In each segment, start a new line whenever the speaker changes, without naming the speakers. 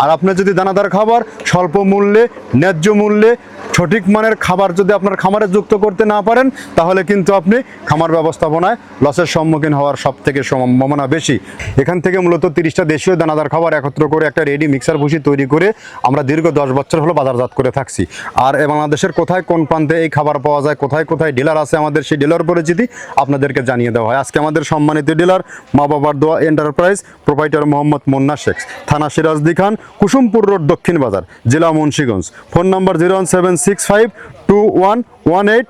আর আপনার যদি দানাদার খাবার স্বল্প মূল্যে, ন্যায্য মূল্যে, সঠিক মানের খাবার যদি আপনার খামারে যুক্ত করতে না পারেন, তাহলে কিন্তু আপনি খামার ব্যবস্থাপনায় লসের সম্মুখীন হওয়ার সব থেকে সম্ভাবনা বেশি। এখান থেকে মূলত 30টা দেশীয় দানাদার খাবার একত্র করে একটা রেডি মিক্সার ভুসি তৈরি করে আমরা দীর্ঘ 10 বছর হলো বাজারজাত করে থাকছি। আর বাংলাদেশের কোথায় কোন প্রান্তে এই খাবার পাওয়া যায়, কোথায় কোথায় ডিলার আছে, আমাদের সেই ডিলার পরিচিতি আপনাদেরকে জানিয়ে দেওয়া হয়। আজকে আমাদের সম্মানিত ডিলার মা বাবার দোয়া এন্টারপ্রাইজ, প্রোপাইটার মোহাম্মদ মুন্না শেখ, থানা সিরাজদি খান, কুসুমপুর রোড, দক্ষিণ বাজার, জেলা মুন্সিগঞ্জ। ফোন নাম্বার 01765211841,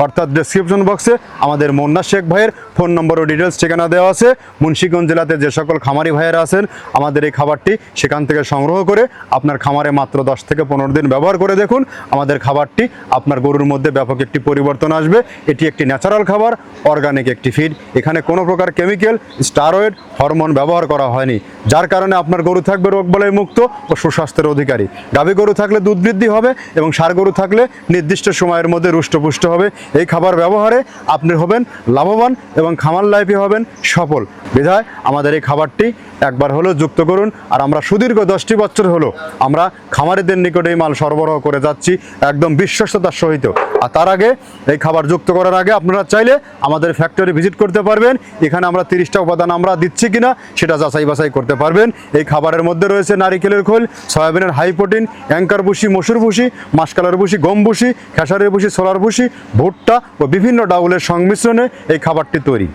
অর্থাৎ ডেসক্রিপশন বক্সে আমাদের মুন্না শেখ ভাইয়ের ফোন নম্বর ও ডিটেলস ঠিকানা দেওয়া আছে। মুন্সিগঞ্জ জেলাতে যে সকল খামারি ভাইয়েরা আছেন, আমাদের এই খাবারটি সেখান থেকে সংগ্রহ করে আপনার খামারে মাত্র 10 থেকে 15 দিন ব্যবহার করে দেখুন। আমাদের খাবারটি আপনার গরুর মধ্যে ব্যাপক একটি পরিবর্তন আসবে। এটি একটি ন্যাচারাল খাবার, অর্গানিক একটি ফিড। এখানে কোনো প্রকার কেমিক্যাল, স্টেরয়েড, হরমোন ব্যবহার করা হয়নি, যার কারণে আপনার গরু থাকবে রোগবালাই মুক্ত ও সুস্বাস্থ্যের অধিকারী। গাভী গরু থাকলে দুধ বৃদ্ধি হবে এবং ষাঁড় গরু থাকলে নির্দিষ্ট সময়ের মধ্যে রুষ্টপুষ্ট হবে। এই খাবার ব্যবহারে আপনি হবেন লাভবান এবং খামার লাইফে হবেন সফল। বিধায় আমাদের এই খাবারটি একবার হলেও যুক্ত করুন। আর আমরা সুদীর্ঘ 10টি বছর হলো আমরা খামারিদের নিকটে এই মাল সরবরাহ করে যাচ্ছি একদম বিশ্বস্ততার সহিত। আর তার আগে এই খাবার যুক্ত করার আগে আপনারা চাইলে আমাদের ফ্যাক্টরি ভিজিট করতে পারবেন। এখানে আমরা 30টা উপাদান আমরা দিচ্ছি কিনা সেটা যাচাই বাছাই করতে পারবেন। এই খাবারের মধ্যে রয়েছে নারিকেলের খোল, সয়াবিনের হাই প্রোটিন, অ্যাঙ্কার ভুসি, মসুর ভুসি, মাসকালার ভুসি, গম ভুসি, খেসারির ভুসি, সোলার ভুসি, ভুট্টা ও বিভিন্ন ডাউলের সংমিশ্রণে এই খাবারটি তৈরি।